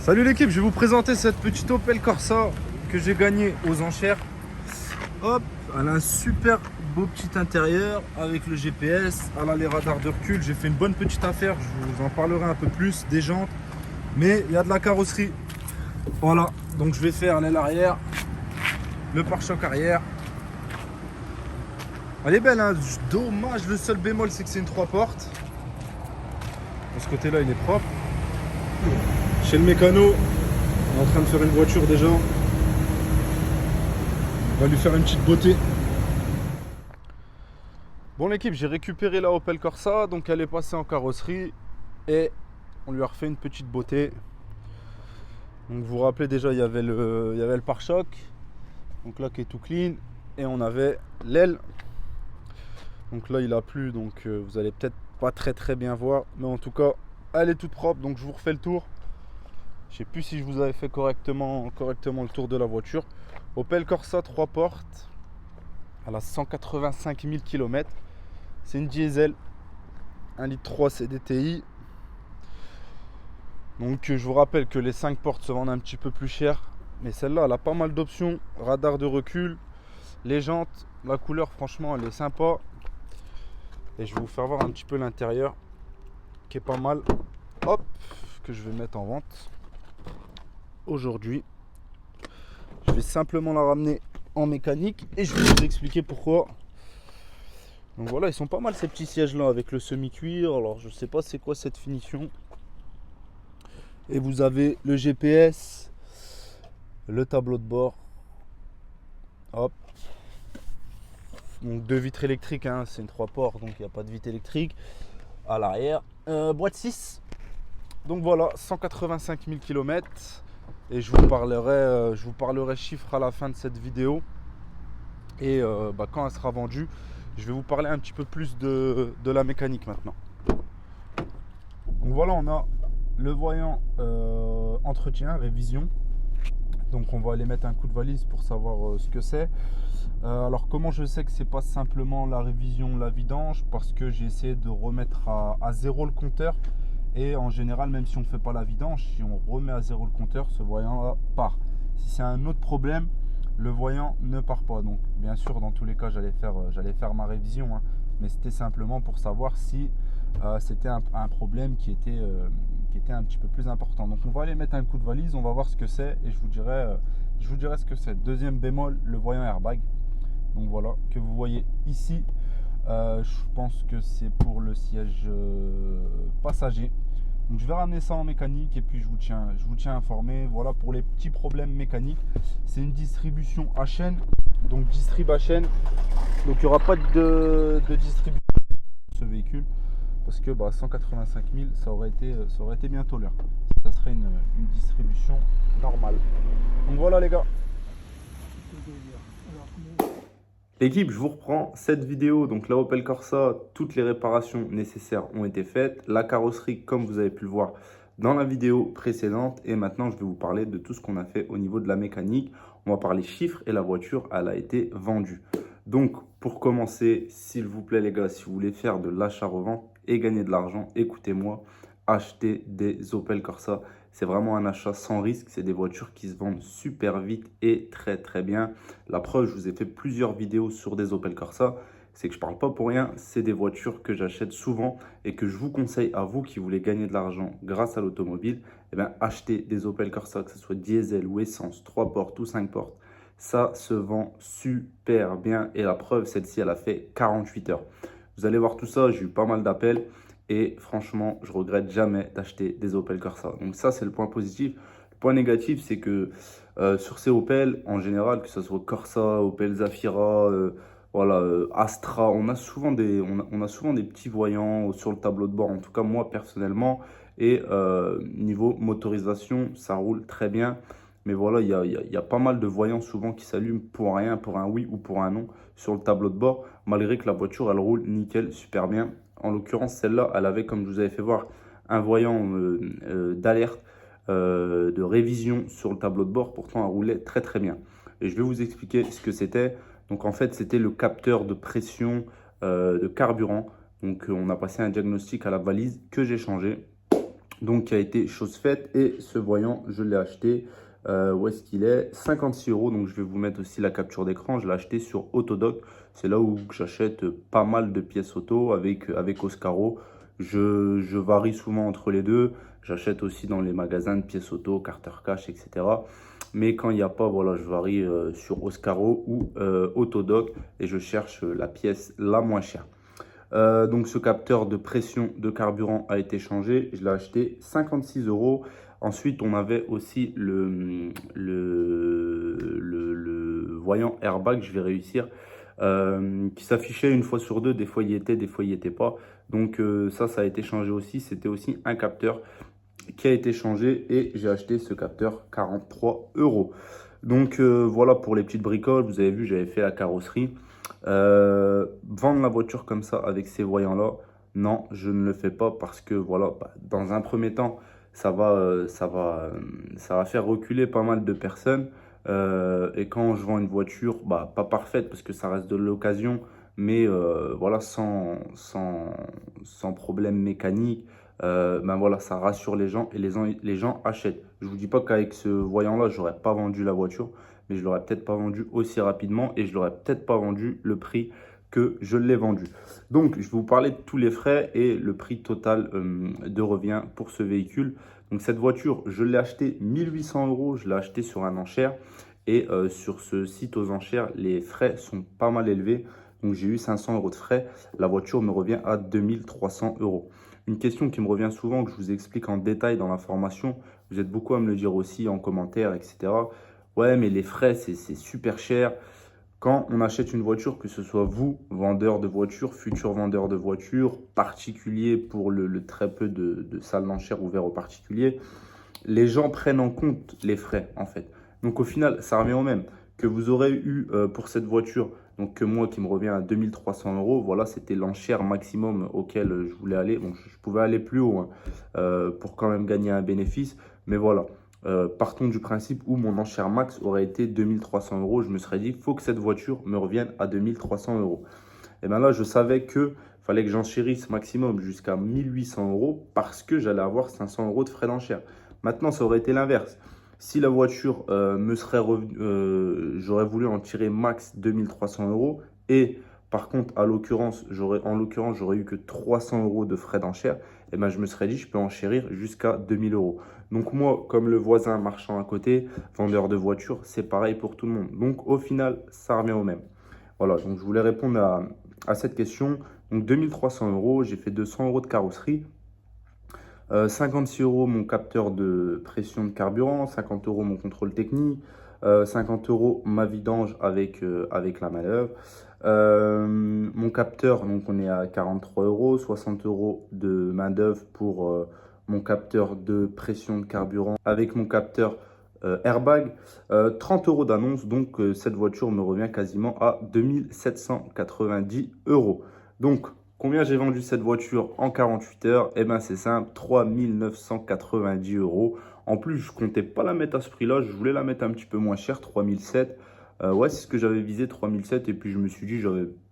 Salut l'équipe, je vais vous présenter cette petite Opel Corsa que j'ai gagnée aux enchères. Hop, elle a un super beau petit intérieur avec le GPS, elle a les radars de recul. J'ai fait une bonne petite affaire, je vous en parlerai un peu plus, des jantes, mais il y a de la carrosserie. Voilà, donc je vais faire l'aile arrière, le pare-choc arrière. Elle est belle, hein. Dommage, le seul bémol c'est que c'est une 3 portes. De ce côté là il est propre. Chez le mécano, on est en train de faire une voiture déjà. On va lui faire une petite beauté. Bon l'équipe, j'ai récupéré la Opel Corsa, donc elle est passée en carrosserie et on lui a refait une petite beauté. Donc vous vous rappelez déjà, il y avait le pare-choc, donc là qui est tout clean, et on avait l'aile. Donc là il a plu, donc vous allez peut-être pas très bien voir, mais en tout cas elle est toute propre, donc je vous refais le tour. Je sais plus si je vous avais fait correctement le tour de la voiture. Opel Corsa 3 portes. Elle a 185 000 km. C'est une diesel 1,3 litre CDTI. Donc je vous rappelle que les 5 portes se vendent un petit peu plus cher. Mais celle-là, elle a pas mal d'options. Radar de recul. Les jantes, la couleur, franchement, elle est sympa. Et je vais vous faire voir un petit peu l'intérieur, qui est pas mal. Hop, que je vais mettre en vente. Aujourd'hui, je vais simplement la ramener en mécanique et je vais vous expliquer pourquoi. Donc voilà, ils sont pas mal ces petits sièges là avec le semi-cuir. Alors je sais pas c'est quoi cette finition. Et vous avez le GPS, le tableau de bord. Hop. Donc 2 vitres électriques, hein. C'est une 3 ports, donc il n'y a pas de vitre électrique. À l'arrière, boîte 6. Donc voilà, 185 000 km. Et je vous parlerai chiffres à la fin de cette vidéo. Et quand elle sera vendue, je vais vous parler un petit peu plus de la mécanique maintenant. Donc voilà, on a le voyant entretien, révision. Donc on va aller mettre un coup de valise pour savoir ce que c'est. Alors comment je sais que c'est pas simplement la révision, la vidange? Parce que j'ai essayé de remettre à zéro le compteur. Et en général, même si on ne fait pas la vidange, si on remet à zéro le compteur, ce voyant part. Si c'est un autre problème, le voyant ne part pas. Donc bien sûr, dans tous les cas, j'allais faire ma révision, hein, mais c'était simplement pour savoir si c'était un problème qui était un petit peu plus important. Donc on va aller mettre un coup de valise, on va voir ce que c'est et je vous dirai ce que c'est. Deuxième bémol, le voyant airbag. Donc voilà, que vous voyez ici. Je pense que c'est pour le siège passager. Donc je vais ramener ça en mécanique et puis je vous tiens informé. Voilà pour les petits problèmes mécaniques. C'est une distribution à chaîne, donc distrib à chaîne. Donc il n'y aura pas de distribution de ce véhicule parce que 185 000 ça aurait été bientôt l'heure. Ça serait une distribution normale. Donc voilà les gars. L'équipe, je vous reprends cette vidéo. Donc la Opel Corsa, toutes les réparations nécessaires ont été faites. La carrosserie, comme vous avez pu le voir dans la vidéo précédente. Et maintenant, je vais vous parler de tout ce qu'on a fait au niveau de la mécanique. On va parler chiffres et la voiture, elle a été vendue. Donc pour commencer, s'il vous plaît les gars, si vous voulez faire de l'achat-revente et gagner de l'argent, écoutez-moi, achetez des Opel Corsa. C'est vraiment un achat sans risque. C'est des voitures qui se vendent super vite et très bien. La preuve, je vous ai fait plusieurs vidéos sur des Opel Corsa. C'est que je ne parle pas pour rien. C'est des voitures que j'achète souvent et que je vous conseille à vous qui voulez gagner de l'argent grâce à l'automobile. Eh bien, achetez des Opel Corsa, que ce soit diesel ou essence, 3 portes ou 5 portes. Ça se vend super bien. Et la preuve, celle-ci, elle a fait 48 heures. Vous allez voir tout ça. J'ai eu pas mal d'appels. Et franchement, je regrette jamais d'acheter des Opel Corsa. Donc ça, c'est le point positif. Le point négatif, c'est que sur ces Opel, en général, que ce soit Corsa, Opel Zafira, Astra, on a souvent des petits voyants sur le tableau de bord. En tout cas, moi, personnellement. Et niveau motorisation, ça roule très bien. Mais voilà, il y a pas mal de voyants souvent qui s'allument pour rien, pour un oui ou pour un non sur le tableau de bord. Malgré que la voiture, elle roule nickel, super bien. En l'occurrence, celle-là, elle avait, comme je vous avais fait voir, un voyant d'alerte, de révision sur le tableau de bord. Pourtant, elle roulait très bien. Et je vais vous expliquer ce que c'était. Donc, en fait, c'était le capteur de pression de carburant. Donc, on a passé un diagnostic à la balise que j'ai changé. donc qui a été chose faite. Et ce voyant, je l'ai acheté, où est-ce qu'il est? 56 euros. Donc je vais vous mettre aussi la capture d'écran. Je l'ai acheté sur Autodoc. C'est là où j'achète pas mal de pièces auto avec Oscaro. Je varie souvent entre les deux. J'achète aussi dans les magasins de pièces auto, Carter Cash, etc. Mais quand il n'y a pas, voilà, je varie sur Oscaro ou Autodoc et je cherche la pièce la moins chère. Donc ce capteur de pression de carburant a été changé. Je l'ai acheté 56 euros. Ensuite, on avait aussi le voyant airbag. Je vais réussir. Qui s'affichait une fois sur deux. Des fois, il y était, des fois, il n'y était pas. Donc ça a été changé aussi. C'était aussi un capteur qui a été changé et j'ai acheté ce capteur 43 euros. Donc voilà pour les petites bricoles. Vous avez vu, j'avais fait la carrosserie. Vendre la voiture comme ça avec ces voyants-là, non, je ne le fais pas parce que voilà, dans un premier temps, ça va faire reculer pas mal de personnes. Et quand je vends une voiture, pas parfaite parce que ça reste de l'occasion, mais voilà, sans problème mécanique, voilà, ça rassure les gens et les gens achètent. Je ne vous dis pas qu'avec ce voyant-là, je n'aurais pas vendu la voiture, mais je ne l'aurais peut-être pas vendu aussi rapidement et je ne l'aurais peut-être pas vendu le prix que je l'ai vendu. Donc, je vais vous parler de tous les frais et le prix total de revient pour ce véhicule. Donc, cette voiture, je l'ai achetée 1800 euros. Je l'ai achetée sur un enchère. Et sur ce site aux enchères, les frais sont pas mal élevés. Donc, j'ai eu 500 euros de frais. La voiture me revient à 2300 euros. Une question qui me revient souvent, que je vous explique en détail dans la formation, vous êtes beaucoup à me le dire aussi en commentaire, etc. Ouais, mais les frais, c'est super cher. Quand on achète une voiture, que ce soit vous, vendeur de voiture, futur vendeur de voiture, particulier pour le très peu de salles d'enchères ouvertes aux particuliers, les gens prennent en compte les frais en fait. Donc au final, ça revient au même. Que vous aurez eu pour cette voiture, donc que moi qui me revient à 2300 euros, voilà, c'était l'enchère maximum auquel je voulais aller. Bon, je pouvais aller plus haut hein, pour quand même gagner un bénéfice, mais voilà. Partons du principe où mon enchère max aurait été 2300 euros. Je me serais dit, il faut que cette voiture me revienne à 2300 euros. Et bien là, je savais qu'il fallait que j'enchérisse maximum jusqu'à 1800 euros parce que j'allais avoir 500 euros de frais d'enchère. Maintenant, ça aurait été l'inverse. Si la voiture me serait revenue, j'aurais voulu en tirer max 2300 euros et par contre, en l'occurrence, j'aurais eu que 300 euros de frais d'enchère. Et ben, je me serais dit, je peux enchérir jusqu'à 2000 euros. Donc moi, comme le voisin marchand à côté, vendeur de voitures, c'est pareil pour tout le monde. Donc au final, ça revient au même. Voilà, donc je voulais répondre à cette question. Donc 2300 euros, j'ai fait 200 euros de carrosserie. 56 euros mon capteur de pression de carburant, 50 euros mon contrôle technique, 50 euros ma vidange avec la manœuvre. Mon capteur, donc on est à 43 euros, 60 euros de main d'œuvre pour mon capteur de pression de carburant avec mon capteur airbag, 30 euros d'annonce, donc cette voiture me revient quasiment à 2790 euros. Donc, combien j'ai vendu cette voiture en 48 heures? Eh bien, c'est simple, 3990 euros. En plus, je comptais pas la mettre à ce prix-là, je voulais la mettre un petit peu moins cher, 3007. Ouais, c'est ce que j'avais visé, 3007. Et puis, je me suis dit,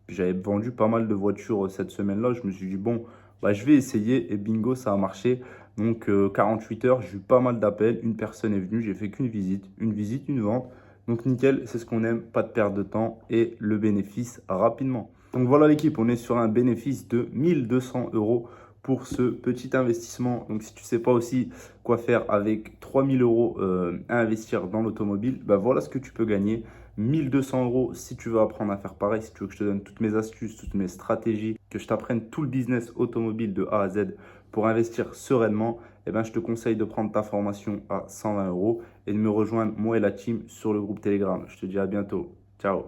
j'avais vendu pas mal de voitures cette semaine-là. Je me suis dit, bon, je vais essayer. Et bingo, ça a marché. Donc, 48 heures, j'ai eu pas mal d'appels. Une personne est venue, j'ai fait qu'une visite, une vente. Donc, nickel, c'est ce qu'on aime, pas de perte de temps et le bénéfice rapidement. Donc, voilà l'équipe, on est sur un bénéfice de 1200 euros pour ce petit investissement. Donc, si tu ne sais pas aussi quoi faire avec 3000 euros à investir dans l'automobile, voilà ce que tu peux gagner. 1200 euros si tu veux apprendre à faire pareil, si tu veux que je te donne toutes mes astuces, toutes mes stratégies, que je t'apprenne tout le business automobile de A à Z pour investir sereinement, je te conseille de prendre ta formation à 120 euros et de me rejoindre, moi et la team, sur le groupe Telegram. Je te dis à bientôt. Ciao.